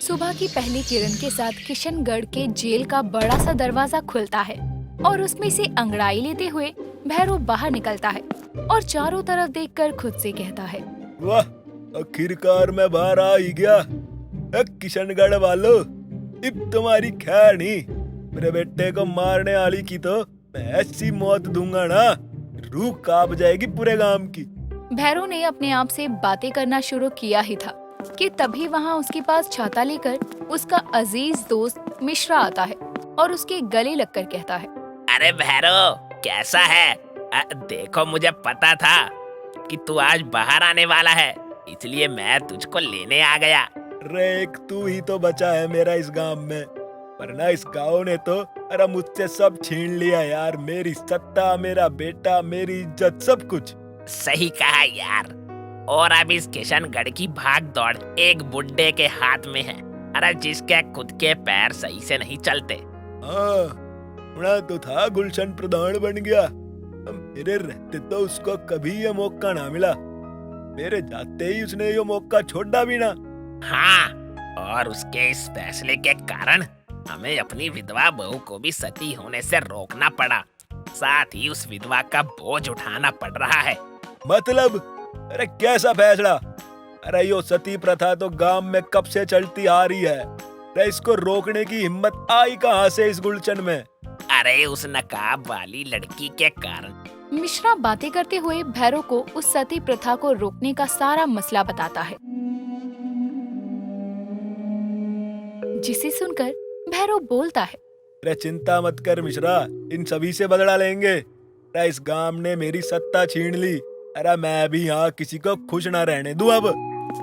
सुबह की पहली किरण के साथ किशनगढ़ के जेल का बड़ा सा दरवाजा खुलता है और उसमें से अंगड़ाई लेते हुए भैरव बाहर निकलता है और चारों तरफ देखकर खुद से कहता है, वाह, आखिरकार मैं बाहर आ ही गया। किशनगढ़ वालों, अब तुम्हारी खैर नहीं। मेरे बेटे को मारने वाली की तो मैं ऐसी मौत दूंगा ना, रूह कांप जाएगी पूरे गांव की। भैरव ने अपने आप से बातें करना शुरू किया ही था कि तभी वहाँ उसके पास छाता लेकर उसका अजीज दोस्त मिश्रा आता है और उसके गले लगकर कहता है, अरे भैरव, कैसा है? देखो, मुझे पता था कि तू आज बाहर आने वाला है, इसलिए मैं तुझको लेने आ गया। अरे एक तू ही तो बचा है मेरा इस गांव में, वरना इस गांव ने तो अरे मुझसे सब छीन लिया यार। मेरी सत्ता, मेरा बेटा, मेरी इज्जत, सब कुछ। सही कहा यार। और अब इस किशनगढ़ की भाग दौड़ एक बुड्ढे के हाथ में है, अरे जिसके खुद के पैर सही से नहीं चलते। हाँ, बड़ा तो था गुलशन प्रधान बन गया। मेरे रहते तो उसको कभी ये मौका ना मिला, मेरे जाते ही उसने ये मौका छोड़ा भी ना। हाँ, और उसके इस फैसले के कारण हमें अपनी विधवा बहू को भी सती होने से रोकना पड़ा, साथ ही उस विधवा का बोझ उठाना पड़ रहा है। मतलब? अरे कैसा फैसला? अरे यो सती प्रथा तो गांव में कब से चलती आ रही है। अरे इसको रोकने की हिम्मत आई कहाँ से इस गुलशन में? अरे उस नकाब वाली लड़की के कारण। मिश्रा बातें करते हुए भैरव को उस सती प्रथा को रोकने का सारा मसला बताता है, जिसे सुनकर भैरव बोलता है, अरे चिंता मत कर मिश्रा, इन सभी से बदला लेंगे। अरे इस गांव ने मेरी सत्ता छीन ली, अरे मैं भी यहाँ किसी को खुश ना रहने दूं अब।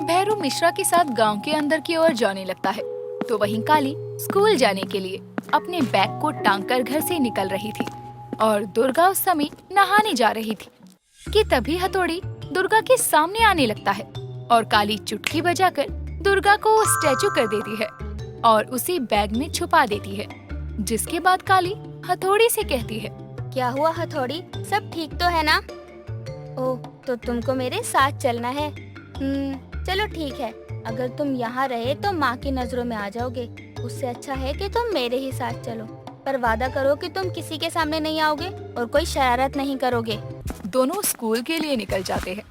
भैरव मिश्रा के साथ गांव के अंदर की ओर जाने लगता है तो वहीं काली स्कूल जाने के लिए अपने बैग को टांग कर घर से निकल रही थी और दुर्गा उस समय नहाने जा रही थी कि तभी हथौड़ी दुर्गा के सामने आने लगता है और काली चुटकी बजाकर दुर्गा को स्टैचू कर देती है और उसी बैग में छुपा देती है। जिसके बाद काली हथौड़ी से कहती है, क्या हुआ हथौड़ी, सब ठीक तो है ना? ओह, तो तुमको मेरे साथ चलना है। चलो ठीक है, अगर तुम यहाँ रहे तो माँ की नजरों में आ जाओगे, उससे अच्छा है कि तुम मेरे ही साथ चलो, पर वादा करो कि तुम किसी के सामने नहीं आओगे और कोई शरारत नहीं करोगे। दोनों स्कूल के लिए निकल जाते हैं।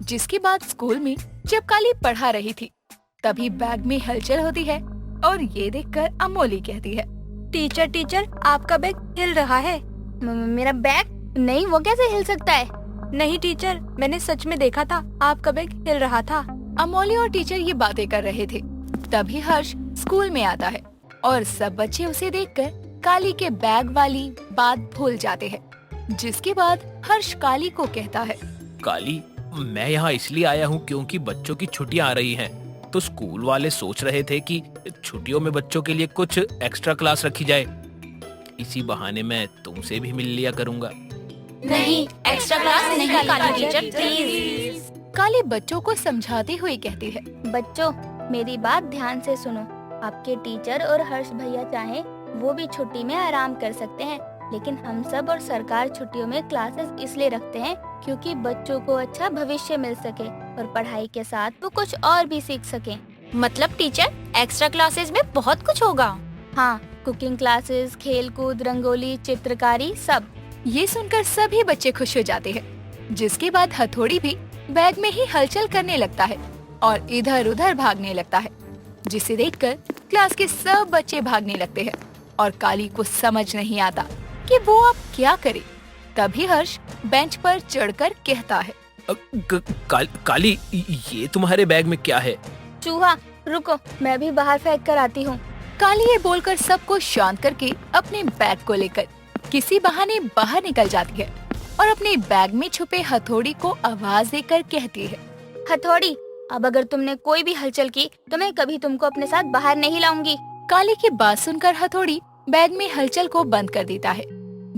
जिसके बाद स्कूल में जब काली पढ़ा रही थी तभी बैग में हलचल होती है और ये देखकर अमोली कहती है, टीचर टीचर, आपका बैग हिल रहा है। मेरा बैग? नहीं, वो कैसे हिल सकता है? नहीं टीचर, मैंने सच में देखा था, आपका बैग हिल रहा था। अमोली और टीचर ये बातें कर रहे थे तभी हर्ष स्कूल में आता है और सब बच्चे उसे देखकर काली के बैग वाली बात भूल जाते हैं। जिसके बाद हर्ष काली को कहता है, काली, मैं यहाँ इसलिए आया हूँ क्योंकि बच्चों की छुट्टियाँ आ रही हैं, तो स्कूल वाले सोच रहे थे कि छुट्टियों में बच्चों के लिए कुछ एक्स्ट्रा क्लास रखी जाए। इसी बहाने मैं तुमसे भी मिल लिया करूँगा। नहीं, एक्स्ट्रा क्लास नहीं काली टीचर, प्लीज। काली बच्चों को समझाते हुए कहती है, बच्चों, मेरी बात ध्यान से सुनो। आपके टीचर और हर्ष भैया चाहें वो भी छुट्टी में आराम कर सकते हैं, लेकिन हम सब और सरकार छुट्टियों में क्लासेस इसलिए रखते हैं क्योंकि बच्चों को अच्छा भविष्य मिल सके और पढ़ाई के साथ वो कुछ और भी सीख सकें। मतलब टीचर, एक्स्ट्रा क्लासेस में बहुत कुछ होगा? हाँ, कुकिंग क्लासेस, खेल कूद, रंगोली, चित्रकारी, सब। ये सुनकर सभी बच्चे खुश हो जाते हैं। जिसके बाद हथौड़ी भी बैग में ही हलचल करने लगता है और इधर उधर भागने लगता है, जिसे देखकर क्लास के सब बच्चे भागने लगते हैं और काली को समझ नहीं आता कि वो अब क्या करे। तभी हर्ष बेंच पर चढ़कर कहता है, काली, ये तुम्हारे बैग में क्या है? चूहा, रुको, मैं भी बाहर फेंक कर आती हूँ। काली ये बोलकर सबको शांत करके अपने बैग को लेकर किसी बहाने बाहर निकल जाती है और अपने बैग में छुपे हथौड़ी को आवाज देकर कहती है, हथौड़ी, अब अगर तुमने कोई भी हलचल की तो मैं कभी तुमको अपने साथ बाहर नहीं लाऊंगी। काली की बात सुनकर हथौड़ी बैग में हलचल को बंद कर देता है।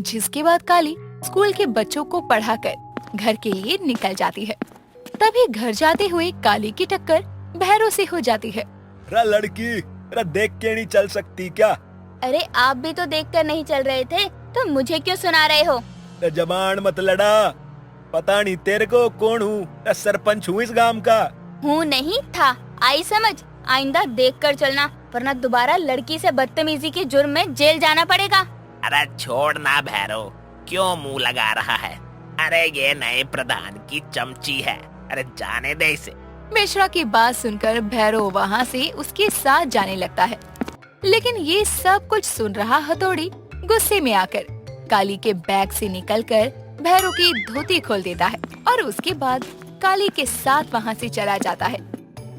जिसके बाद काली स्कूल के बच्चों को पढ़ाकर घर के लिए निकल जाती है। तभी घर जाते हुए काली की टक्कर भैरव से हो जाती है। अरे लड़की, अरे देख के नहीं चल सकती क्या? अरे आप भी तो देखकर नहीं चल रहे थे, तो मुझे क्यों सुना रहे हो? जबान मत लड़ा, पता नहीं तेरे को कौन हूँ? सरपंच हूँ इस गांव का। हूँ नहीं था, आई समझ। आइंदा देख कर चलना, वरना दोबारा लड़की से बदतमीजी के जुर्म में जेल जाना पड़ेगा। अरे छोड़ ना भैरव, क्यों मुंह लगा रहा है? अरे ये नए प्रधान की चमची है, अरे जाने दे इसे। मिश्रा की बात सुनकर भैरव वहाँ से उसके साथ जाने लगता है। लेकिन ये सब कुछ सुन रहा हथौड़ी गुस्से में आकर काली के बैग से निकलकर भैरव की धोती खोल देता है और उसके बाद काली के साथ वहाँ से चला जाता है।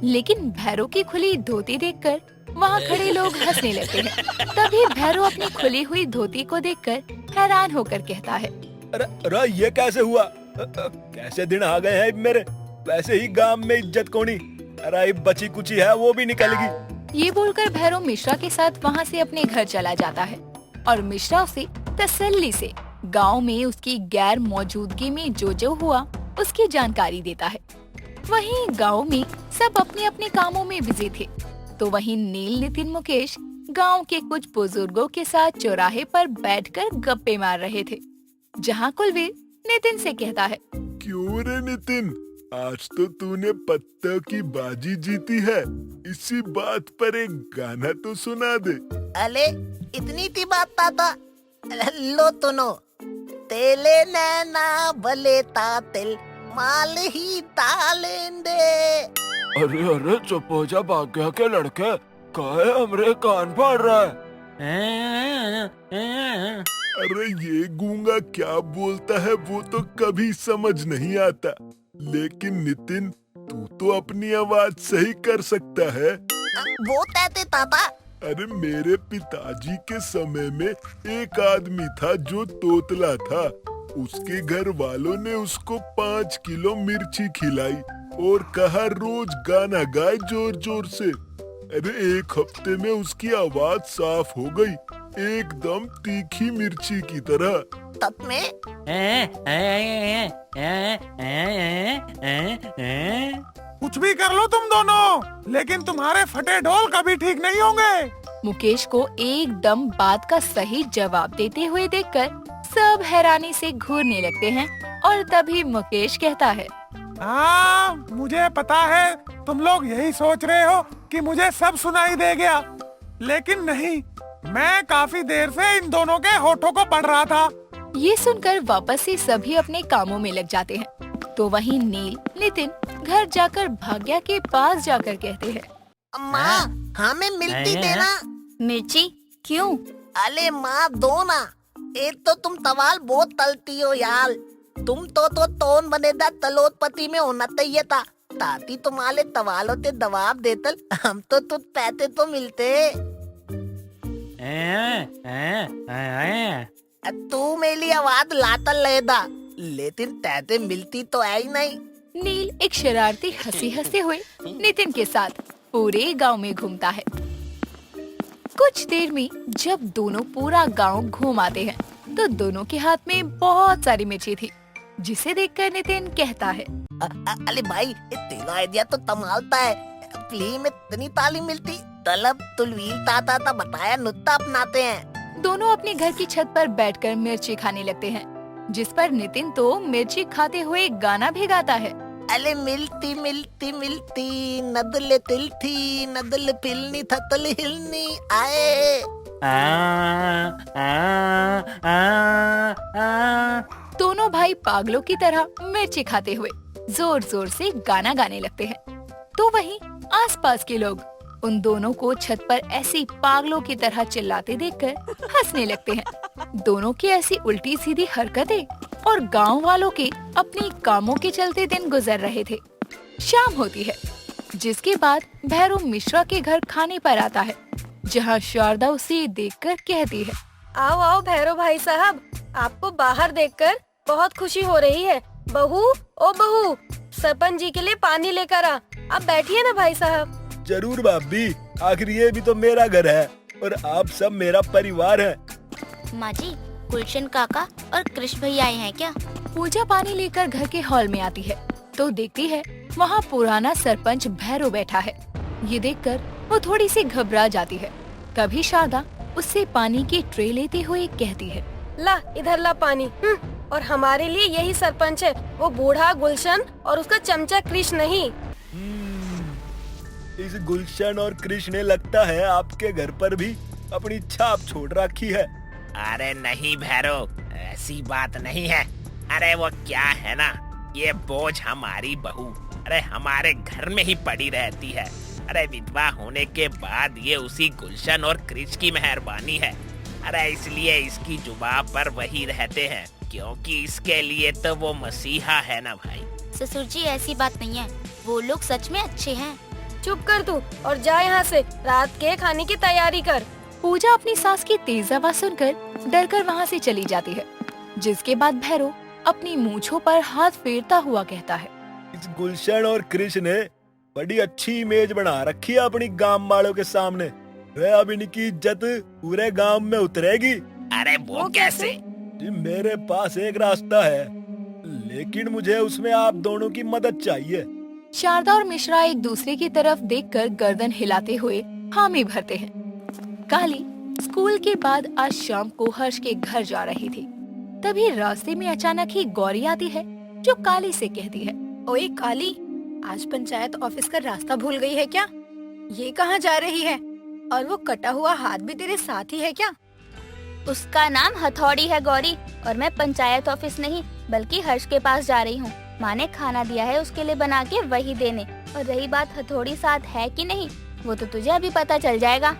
लेकिन भैरव की खुली धोती देखकर वहाँ खड़े लोग हंसने लगते हैं। तभी भैरव अपनी खुली हुई धोती को देखकर हैरान होकर कहता है, अरे ये कैसे हुआ? कैसे दिन आ गए हैं मेरे? वैसे ही गांव में इज्जत कोनी, अरे बची कुची है वो भी निकलेगी। ये बोलकर भैरव मिश्रा के साथ वहाँ से अपने घर चला जाता है और मिश्रा उसे तसल्ली से गांव में उसकी गैर मौजूदगी में जो हुआ उसकी जानकारी देता है। वहीं गांव में सब अपने अपने कामों में बिजी थे, तो वहीं नील, नितिन, मुकेश गांव के कुछ बुजुर्गों के साथ चौराहे पर बैठकर गप्पे मार रहे थे। जहां कुलवीर नितिन से कहता है, क्यों रे नितिन, आज तो तूने पत्तों की बाजी जीती है, इसी बात पर एक गाना तो सुना दे। अले इतनी सी बात था। लो सुनो, तेले नैना भले तातिल माल ही तालेंदे। अरे अरे चुप हो जा भाग्या के लड़के, काहे हमरे कान फाड़ रहा है? अरे ये गूंगा क्या बोलता है वो तो कभी समझ नहीं आता, लेकिन नितिन तू तो अपनी आवाज सही कर सकता है। वो कहते ताता। अरे मेरे पिताजी के समय में एक आदमी था जो तोतला था, उसके घर वालों ने उसको 5 किलो मिर्ची खिलाई और कहा रोज गाना गाए जोर जोर से। अरे एक हफ्ते में उसकी आवाज साफ हो गई, एकदम तीखी मिर्ची की तरह। तब में कुछ भी कर लो तुम दोनों, लेकिन तुम्हारे फटे ढोल कभी ठीक नहीं होंगे। मुकेश को एकदम बात का सही जवाब देते हुए देखकर सब हैरानी से घूरने लगते हैं और तभी मुकेश कहता है, हाँ मुझे पता है, तुम लोग यही सोच रहे हो कि मुझे सब सुनाई दे गया, लेकिन नहीं, मैं काफी देर से इन दोनों के होठों को पढ़ रहा था। ये सुनकर वापस से सभी अपने कामों में लग जाते हैं। तो वहीं नील, नितिन घर जाकर भाग्या के पास जाकर कहते हैं, माँ हमें मिलती देना। मिर्ची क्यों? अले माँ दो ना, एक तो तुम तवाल बहुत तलती हो यार, तुम तो तोन बनेदा तलोतपति में होना चाहिए था, ताती तुम्हारे तवालों ते दबाव देतल, हम तो तुझ पैते तो मिलते। तू मेरी आवाज लातल लेदा, लेकिन तैते मिलती तो है ही नहीं। नील एक शरारती हंसी हंसते हुए नितिन के साथ पूरे गांव में घूमता है। कुछ देर में जब दोनों पूरा गांव घूम आते हैं, तो दोनों के हाथ में बहुत सारी मिर्ची थी, जिसे देखकर नितिन कहता है, अरे भाई तेरा आइडिया तो तमालता है, फ्री में इतनी तालीम मिलती, तलब तुलवील ताता बताया नुत्ता अपनाते हैं। दोनों अपने घर की छत पर बैठकर मिर्ची खाने लगते हैं, जिस पर नितिन तो मिर्ची खाते हुए गाना भी गाता है। अले मिलती मिलती मिलती नदल तिल थी, नदल पिलनी थतल हिलनी आए। दोनों भाई पागलों की तरह मिर्ची खाते हुए जोर जोर से गाना गाने लगते हैं। तो वहीं आसपास के लोग उन दोनों को छत पर ऐसी पागलों की तरह चिल्लाते देखकर हंसने लगते हैं। दोनों की ऐसी उल्टी सीधी हरकतें और गांव वालों के अपने कामों के चलते दिन गुजर रहे थे। शाम होती है, जिसके बाद भैरव मिश्रा के घर खाने पर आता है, जहां शारदा उसे देखकर कहती है, आओ आओ भैरव भाई साहब, आपको बाहर देखकर बहुत खुशी हो रही है। बहू ओ बहू, सरपंच जी के लिए पानी लेकर आ। आप बैठिए ना भाई साहब। जरूर भाभी, आखिर ये भी तो मेरा घर है और आप सब मेरा परिवार है। माँ जी, गुलशन काका और कृष्ण भैया आए हैं क्या? पूजा पानी लेकर घर के हॉल में आती है, तो देखती है वहाँ पुराना सरपंच भैरव बैठा है। ये देखकर वो थोड़ी सी घबरा जाती है। तभी शारदा उससे पानी की ट्रे लेते हुए कहती है, ला इधर ला पानी। और हमारे लिए यही सरपंच है, वो बूढ़ा गुलशन और उसका चमचा कृष्ण नहीं। इस गुलशन और कृष्ण ने लगता है आपके घर पर भी अपनी छाप छोड़ रखी है। अरे नहीं भैरव, ऐसी बात नहीं है। अरे वो क्या है ना, ये बोझ हमारी बहू अरे हमारे घर में ही पड़ी रहती है। अरे विधवा होने के बाद ये उसी गुलशन और कृष्ण की मेहरबानी है। अरे इसलिए इसकी जुबान पर वही रहते हैं, क्योंकि इसके लिए तो वो मसीहा है ना भाई। ससुर जी ऐसी बात नहीं है, वो लोग सच में अच्छे हैं। चुप कर तू और जा यहाँ से, रात के खाने की तैयारी कर। पूजा अपनी सास की तेज आवाज सुनकर डरकर वहाँ से चली जाती है, जिसके बाद भैरव अपनी मूंछों पर हाथ फेरता हुआ कहता है, इस गुलशन और कृष्ण ने बड़ी अच्छी इमेज बना रखी है अपनी गांव वालों के सामने। वे अब इनकी इज्जत पूरे गांव में उतरेगी। अरे वो कैसे? जी, मेरे पास एक रास्ता है, लेकिन मुझे उसमें आप दोनों की मदद चाहिए। शारदा और मिश्रा एक दूसरे की तरफ देखकर गर्दन हिलाते हुए हामी भरते हैं। काली स्कूल के बाद आज शाम को हर्ष के घर जा रही थी। तभी रास्ते में अचानक ही गौरी आती है, जो काली से कहती है, ओए काली, आज पंचायत ऑफिस का रास्ता भूल गई है क्या? ये कहाँ जा रही है? और वो कटा हुआ हाथ भी तेरे साथ ही है क्या? उसका नाम हथौड़ी है गौरी, और मैं पंचायत ऑफिस नहीं बल्कि हर्ष के पास जा रही हूँ। माँ ने खाना दिया है उसके लिए बना के वही देने। और रही बात हथौड़ी साथ है कि नहीं, वो तो तुझे अभी पता चल जाएगा।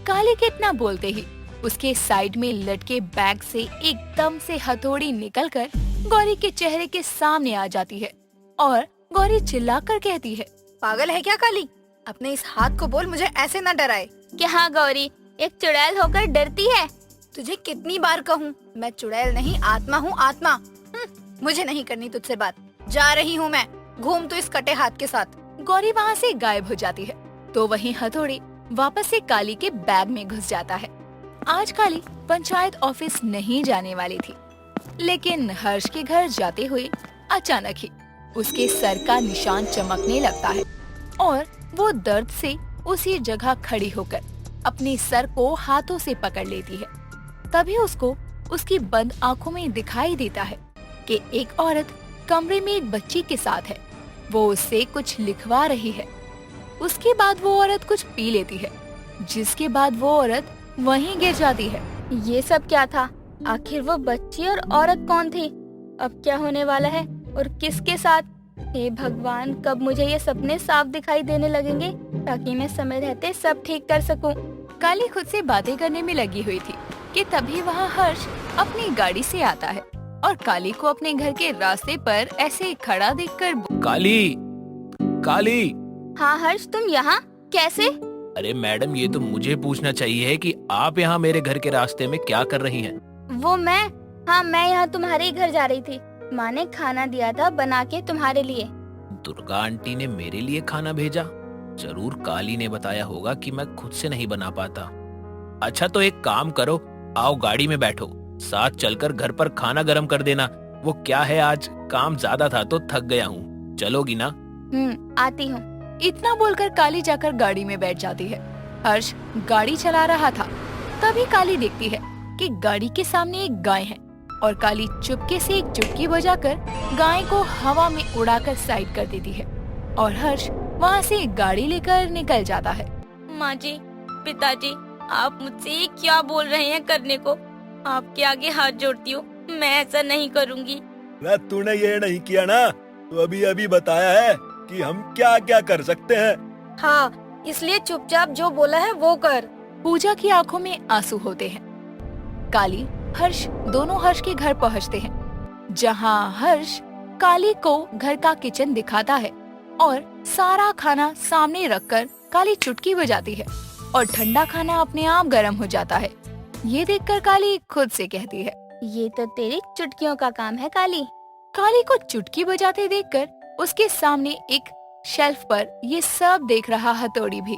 काली के इतना बोलते ही उसके साइड में लटके बैग से एकदम से हथौड़ी निकलकर गौरी के चेहरे के सामने आ जाती है और गौरी चिल्लाकर कहती है, पागल है क्या काली? अपने इस हाथ को बोल, मुझे ऐसे न डराए। कि हाँ गौरी, एक चुड़ैल होकर डरती है। तुझे कितनी बार कहूँ, मैं चुड़ैल नहीं आत्मा हूँ, आत्मा। मुझे नहीं करनी तुझसे बात, जा रही हूँ मैं। घूम तो इस कटे हाथ के साथ। गौरी वहाँ से गायब हो जाती है, तो वहीं हथौड़ी वापस से काली के बैग में घुस जाता है। आज काली पंचायत ऑफिस नहीं जाने वाली थी, लेकिन हर्ष के घर जाते हुए अचानक ही उसके सर का निशान चमकने लगता है और वो दर्द से उसी जगह खड़ी होकर अपने सर को हाथों से पकड़ लेती है। तभी उसको उसकी बंद आंखों में दिखाई देता है कि एक औरत कमरे में एक बच्ची के साथ है। वो उससे कुछ लिखवा रही है। उसके बाद वो औरत कुछ पी लेती है, जिसके बाद वो औरत वहीं गिर जाती है। ये सब क्या था? आखिर वो बच्ची और औरत कौन थी? अब क्या होने वाला है और किसके साथ? हे भगवान, कब मुझे ये सपने साफ दिखाई देने लगेंगे ताकि मैं समय रहते सब ठीक कर सकूं। काली खुद से बातें करने में लगी हुई थी कि तभी वहाँ हर्ष अपनी गाड़ी से आता है और काली को अपने घर के रास्ते पर ऐसे खड़ा देखकर काली, काली। हाँ हर्ष, तुम यहाँ कैसे? अरे मैडम, ये तो मुझे पूछना चाहिए कि आप यहाँ मेरे घर के रास्ते में क्या कर रही हैं? वो मैं यहाँ तुम्हारे ही घर जा रही थी। माँ ने खाना दिया था बना के तुम्हारे लिए। दुर्गा आंटी ने मेरे लिए खाना भेजा? जरूर काली ने बताया होगा कि मैं खुद से नहीं बना पाता। अच्छा तो एक काम करो, आओ गाड़ी में बैठो, साथ चलकर घर पर खाना गरम कर देना। वो क्या है, आज काम ज्यादा था तो थक गया हूँ। चलोगी ना? आती हूँ। इतना बोलकर काली जाकर गाड़ी में बैठ जाती है। हर्ष गाड़ी चला रहा था, तभी काली देखती है कि गाड़ी के सामने एक गाय है और काली चुपके से एक चुटकी बजाकर गाय को हवा में उड़ाकर साइड कर देती है और हर्ष वहाँ से गाड़ी लेकर निकल जाता है। माँ जी, पिताजी, आप मुझसे ये क्या बोल रहे हैं करने को? आपके आगे हाथ जोड़ती हूँ, मैं ऐसा नहीं करूँगी। तूने ये नहीं किया ना, तो अभी अभी बताया है कि हम क्या क्या कर सकते हैं। हाँ, इसलिए चुपचाप जो बोला है वो कर। पूजा की आंखों में आंसू होते हैं। काली, हर्ष दोनों हर्ष के घर पहुंचते हैं, जहां हर्ष काली को घर का किचन दिखाता है और सारा खाना सामने रखकर काली चुटकी बजाती है और ठंडा खाना अपने आप गर्म हो जाता है। ये देखकर काली खुद से कहती है, ये तो तेरी चुटकियों का काम है काली। काली को चुटकी बजाते देखकर उसके सामने एक शेल्फ पर ये सब देख रहा हथौड़ी भी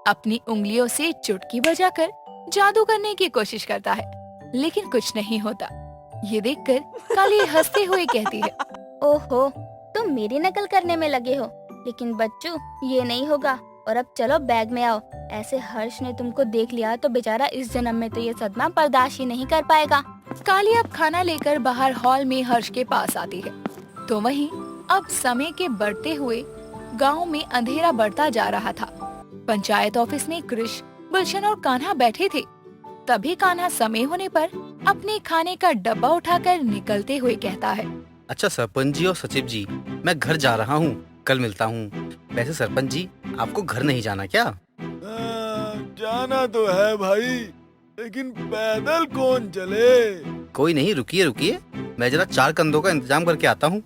अपनी उंगलियों से चुटकी बजाकर जादू करने की कोशिश करता है, लेकिन कुछ नहीं होता। ये देखकर काली हंसते हुए कहती है, ओहो, तुम मेरी नकल करने में लगे हो, लेकिन बच्चू ये नहीं होगा। और अब चलो बैग में आओ। ऐसे हर्ष ने तुमको देख लिया तो बेचारा इस जन्म में तो ये सदमा बर्दाश्त ही नहीं कर पाएगा। काली अब खाना लेकर बाहर हॉल में हर्ष के पास आती है, तो वहीं अब समय के बढ़ते हुए गांव में अंधेरा बढ़ता जा रहा था। पंचायत ऑफिस में कृष, गुलशन और कान्हा बैठे थे। तभी कान्हा समय होने पर अपने खाने का डब्बा उठाकर निकलते हुए कहता है, अच्छा सरपंच जी और सचिव जी, मैं घर जा रहा हूँ, कल मिलता हूँ। वैसे सरपंच जी, आपको घर नहीं जाना क्या? जाना तो है भाई, लेकिन पैदल कौन चले? कोई नहीं, रुकिए रुकिए, मैं जरा 4 कंधों का इंतजाम करके आता हूँ।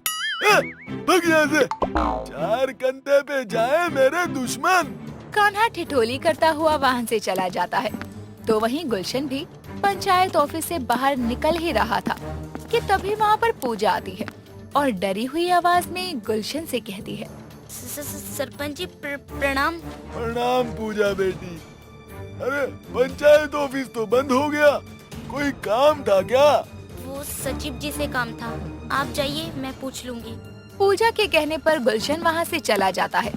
भाग यहाँ से, 4 कंधे पे जाए मेरे दुश्मन। कान्हा ठिठोली करता हुआ वहाँ से चला जाता है। तो वहीं गुलशन भी पंचायत ऑफिस से बाहर निकल ही रहा था कि तभी वहाँ पर पूजा आती है और डरी हुई आवाज में गुलशन से कहती है, सरपंच जी प्रणाम। प्रणाम पूजा बेटी। अरे पंचायत ऑफिस तो बंद हो गया, कोई काम था क्या? वो सचिव जी से काम था, आप जाइए, मैं पूछ लूंगी। पूजा के कहने पर गुलशन वहाँ से चला जाता है।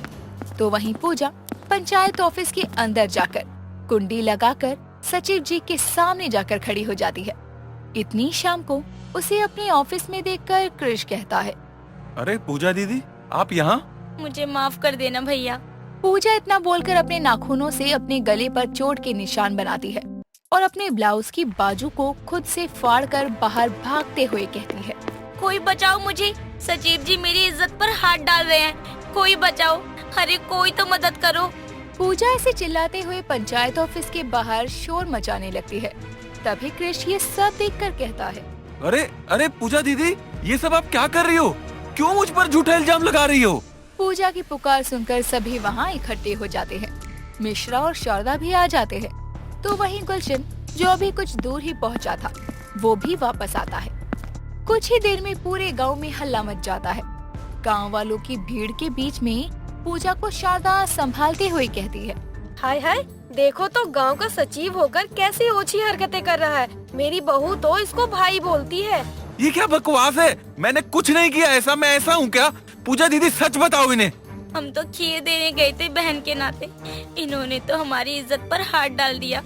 तो वहीं पूजा पंचायत ऑफिस के अंदर जाकर कुंडी लगाकर सचिव जी के सामने जाकर खड़ी हो जाती है। इतनी शाम को उसे अपने ऑफिस में देखकर कृष कहता है, अरे पूजा दीदी, आप यहाँ? मुझे माफ कर देना भैया। पूजा इतना बोलकर अपने नाखूनों से अपने गले पर चोट के निशान बनाती है और अपने ब्लाउज की बाजू को खुद से फाड़कर बाहर भागते हुए कहती है, कोई बचाओ मुझे, सचिव जी मेरी इज्जत पर हाथ डाल रहे हैं, कोई बचाओ, अरे कोई तो मदद करो। पूजा ऐसे चिल्लाते हुए पंचायत ऑफिस के बाहर शोर मचाने लगती है। तभी कृष ये सब देखकर कहता है, अरे अरे पूजा दीदी, ये सब आप क्या कर रही हो? क्यों मुझ पर झूठा इल्जाम लगा रही हो? पूजा की पुकार सुनकर सभी वहाँ इकट्ठे हो जाते हैं। मिश्रा और शारदा भी आ जाते हैं। तो वहीं गुलशन, जो अभी कुछ दूर ही पहुँचा था, वो भी वापस आता है। कुछ ही देर में पूरे गांव में हल्ला मच जाता है। गांव वालों की भीड़ के बीच में पूजा को शारदा संभालते हुए कहती है, हाय हाय, देखो तो गांव का सचिव होकर कैसी ओछी हरकतें कर रहा है। मेरी बहू तो इसको भाई बोलती है। ये क्या बकवास है? मैंने कुछ नहीं किया ऐसा, मैं ऐसा हूँ क्या? पूजा दीदी सच बताओ इन्हें। हम तो खीर देने गए थे बहन के नाते, इन्होंने तो हमारी इज्जत पर हाथ डाल दिया।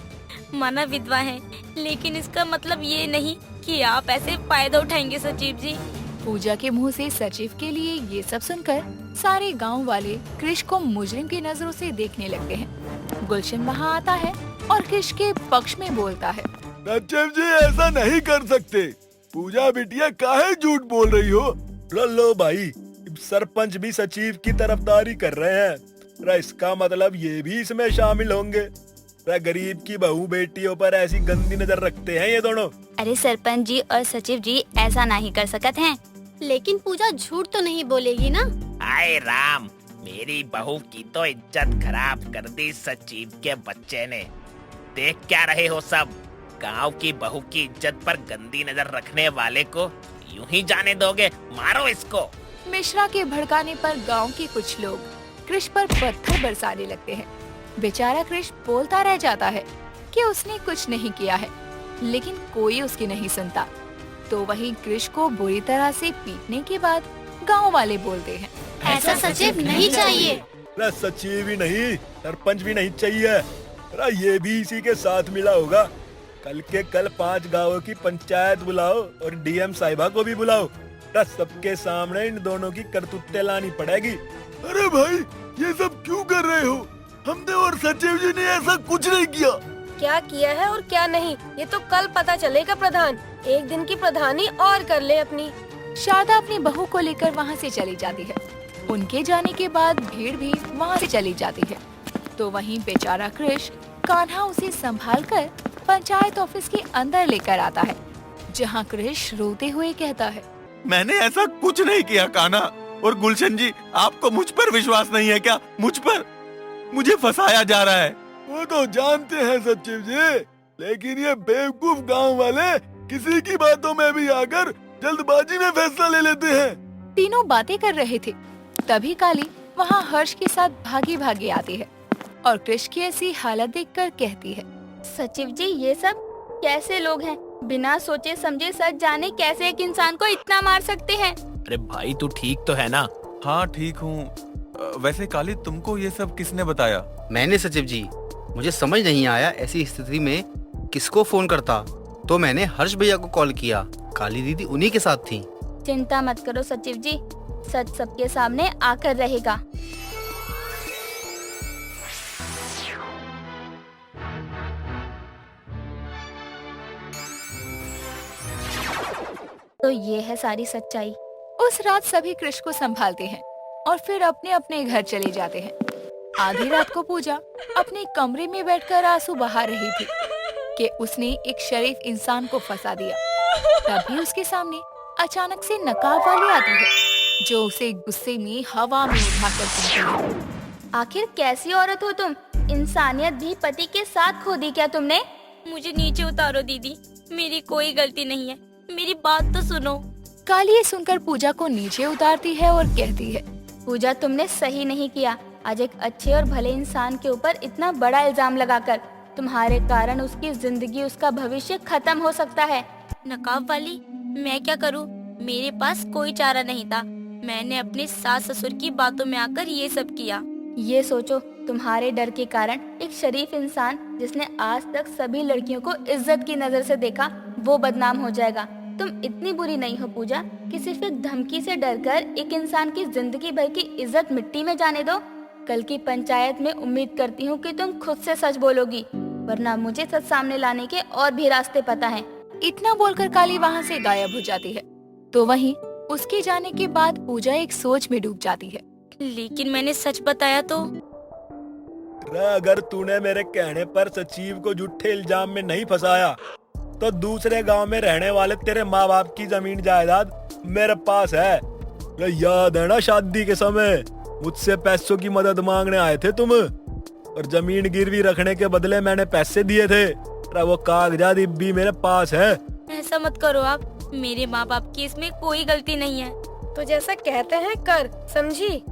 माना विधवा है, लेकिन इसका मतलब ये नहीं कि आप ऐसे फायदा उठाएंगे सचिव जी। पूजा के मुंह से सचिव के लिए ये सब सुनकर सारे गांव वाले कृष को मुजरिम की नजरों से देखने लगते हैं। गुलशन वहाँ आता है और कृष के पक्ष में बोलता है, सचिव जी ऐसा नहीं कर सकते। पूजा बिटिया काहे झूठ बोल रही हो? लो भाई, सरपंच भी सचिव की तरफदारी कर रहे हैं। इसका मतलब ये भी इसमें शामिल होंगे। गरीब की बहू बेटियों पर ऐसी गंदी नजर रखते हैं ये दोनों। अरे सरपंच जी और सचिव जी ऐसा नहीं कर सकते हैं। लेकिन पूजा झूठ तो नहीं बोलेगी ना? आए राम, मेरी बहू की तो इज्जत खराब कर दी सचिव के बच्चे ने। देख क्या रहे हो सब? गांव की बहू की इज्जत पर गंदी नजर रखने वाले को यूं ही जाने दोगे? मारो इसको। मिश्रा के भड़काने पर गांव के कुछ लोग कृष पर पत्थर बरसाने लगते हैं। बेचारा कृष बोलता रह जाता है कि उसने कुछ नहीं किया है, लेकिन कोई उसकी नहीं सुनता। तो वहीं कृष को बुरी तरह से पीटने के बाद गांव वाले बोलते हैं, ऐसा सचिव नहीं चाहिए। सचिव ही नहीं, सरपंच भी नहीं चाहिए। ये भी इसी के साथ मिला होगा। कल के कल 5 गांवों की पंचायत बुलाओ और डीएम साहिबा को भी बुलाओ। सबके सामने इन दोनों की करतूतें लानी पड़ेगी। अरे भाई, ये सब क्यों कर रहे हो? हमने और सचिव जी ने ऐसा कुछ नहीं किया। क्या किया है और क्या नहीं, ये तो कल पता चलेगा प्रधान। एक दिन की प्रधानी और कर ले अपनी। शारदा अपनी बहू को लेकर वहाँ से चली जाती है। उनके जाने के बाद भीड़ भी वहाँ से चली जाती है। तो वहीं बेचारा कृष, कान्हा उसे संभालकर पंचायत ऑफिस के अंदर लेकर आता है, जहाँ कृष रोते हुए कहता है, मैंने ऐसा कुछ नहीं किया कान्हा। और गुलशन जी, आपको मुझ पर विश्वास नहीं है क्या? मुझ पर मुझे फंसाया जा रहा है। वो तो जानते हैं सचिव जी, लेकिन ये बेवकूफ गांव वाले किसी की बातों में भी आकर जल्दबाजी में फैसला ले लेते हैं। तीनों बातें कर रहे थे। तभी काली वहाँ हर्ष के साथ भागी भागी आती है और कृष की ऐसी हालत देखकर कहती है, सचिव जी ये सब कैसे लोग हैं? बिना सोचे समझे सच जाने कैसे एक इंसान को इतना मार सकते हैं? अरे भाई, तू ठीक तो है ना? हाँ ठीक हूँ। वैसे काली, तुमको ये सब किसने बताया? मैंने सचिव जी, मुझे समझ नहीं आया ऐसी स्थिति में किसको फोन करता, तो मैंने हर्ष भैया को कॉल किया। काली दीदी उन्हीं के साथ थी। चिंता मत करो सचिव जी, सच सबके सामने आकर रहेगा। तो ये है सारी सच्चाई। उस रात सभी कृष को संभालते हैं और फिर अपने अपने घर चले जाते हैं। आधी रात को पूजा अपने कमरे में बैठकर आंसू बहा रही थी कि उसने एक शरीफ इंसान को फंसा दिया। तभी उसके सामने अचानक से नकाब वाली आती है, जो उसे गुस्से में हवा में उठाकर फेंकती है। आखिर कैसी औरत हो तुम? इंसानियत भी पति के साथ खो दी क्या तुमने? मुझे नीचे उतारो दीदी, मेरी कोई गलती नहीं है, मेरी बात तो सुनो। काली ये सुनकर पूजा को नीचे उतारती है और कहती है, पूजा तुमने सही नहीं किया। आज एक अच्छे और भले इंसान के ऊपर इतना बड़ा इल्जाम लगाकर तुम्हारे कारण उसकी जिंदगी, उसका भविष्य खत्म हो सकता है। नकाब वाली, मैं क्या करूं? मेरे पास कोई चारा नहीं था। मैंने अपने सास ससुर की बातों में आकर ये सब किया। ये सोचो, तुम्हारे डर के कारण एक शरीफ इंसान जिसने आज तक सभी लड़कियों को इज्जत की नजर से देखा, वो बदनाम हो जाएगा। तुम इतनी बुरी नहीं हो पूजा कि सिर्फ एक धमकी से डरकर एक इंसान की जिंदगी भर की इज्जत मिट्टी में जाने दो। कल की पंचायत में उम्मीद करती हूँ कि तुम खुद से सच बोलोगी, वरना मुझे सच सामने लाने के और भी रास्ते पता हैं। इतना बोलकर काली वहाँ से गायब हो जाती है। तो वहीं उसके जाने के बाद पूजा एक सोच में डूब जाती है। लेकिन मैंने सच बताया तो? अगर तूने मेरे कहने पर सचिव को झूठे इल्जाम में नहीं फंसाया तो दूसरे गांव में रहने वाले तेरे माँ बाप की जमीन जायदाद मेरे पास है। ये याद है ना, शादी के समय मुझसे पैसों की मदद मांगने आए थे तुम, और जमीन गिरवी रखने के बदले मैंने पैसे दिए थे। वो कागजात भी मेरे पास है। ऐसा मत करो आप, मेरे माँ बाप की इसमें कोई गलती नहीं है। तो जैसा कहते हैं कर, समझी?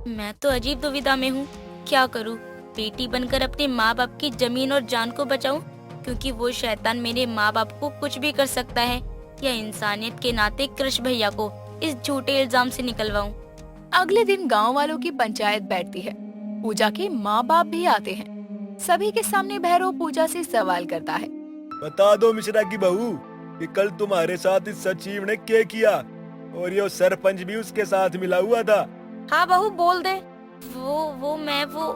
मैं तो अजीब दुविधा में हूँ, क्या करूँ? बेटी बनकर अपने माँ बाप की जमीन और जान को बचाऊं, क्योंकि वो शैतान मेरे माँ बाप को कुछ भी कर सकता है, या इंसानियत के नाते कृष भैया को इस झूठे इल्जाम से निकलवाऊं। अगले दिन गांव वालों की पंचायत बैठती है। पूजा के माँ बाप भी आते हैं। सभी के सामने भैरव पूजा से सवाल करता है, बता दो मिश्रा की बहू कि कल तुम्हारे साथ इस सचिव ने क्या किया, और ये सरपंच भी उसके साथ मिला हुआ था। हाँ बहू, बोल दे। वो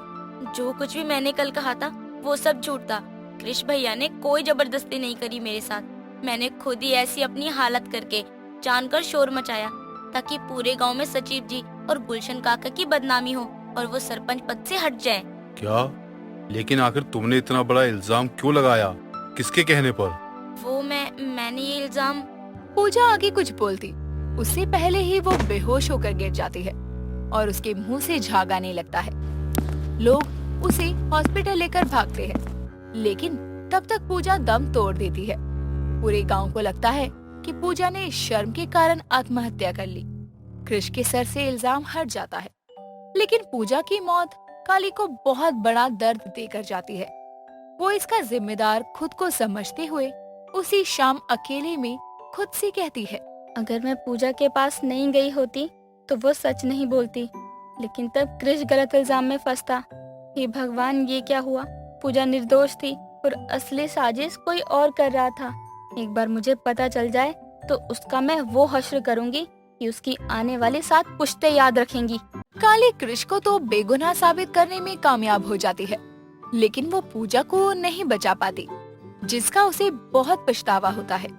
जो कुछ भी मैंने कल कहा था वो सब झूठ था। कृष भैया ने कोई जबरदस्ती नहीं करी मेरे साथ। मैंने खुद ही ऐसी अपनी हालत करके जानकर शोर मचाया ताकि पूरे गांव में सचिव जी और गुलशन काका की बदनामी हो और वो सरपंच पद से हट जाए। क्या? लेकिन आखिर तुमने इतना बड़ा इल्जाम क्यों लगाया? किसके कहने पर? मैंने ये इल्जाम। पूजा आगे कुछ बोलती उससे पहले ही वो बेहोश होकर गिर जाती है और उसके मुंह से झाग आने लगता है। लोग उसे हॉस्पिटल लेकर भागते हैं, लेकिन तब तक पूजा दम तोड़ देती है। पूरे गांव को लगता है कि पूजा ने शर्म के कारण आत्महत्या कर ली। कृष के सर से इल्जाम हट जाता है, लेकिन पूजा की मौत काली को बहुत बड़ा दर्द देकर जाती है। वो इसका जिम्मेदार खुद को समझते हुए उसी शाम अकेले में खुद से कहती है, अगर मैं पूजा के पास नहीं गई होती तो वो सच नहीं बोलती, लेकिन तब कृष गलत इल्जाम में फंसता। हे भगवान, ये क्या हुआ? पूजा निर्दोष थी और असली साजिश कोई और कर रहा था। एक बार मुझे पता चल जाए तो उसका मैं वो हश्र करूंगी कि उसकी आने वाली 7 पुश्तें याद रखेंगी। काली कृष को तो बेगुनाह साबित करने में कामयाब हो जाती है, लेकिन वो पूजा को नहीं बचा पाती, जिसका उसे बहुत पछतावा होता है।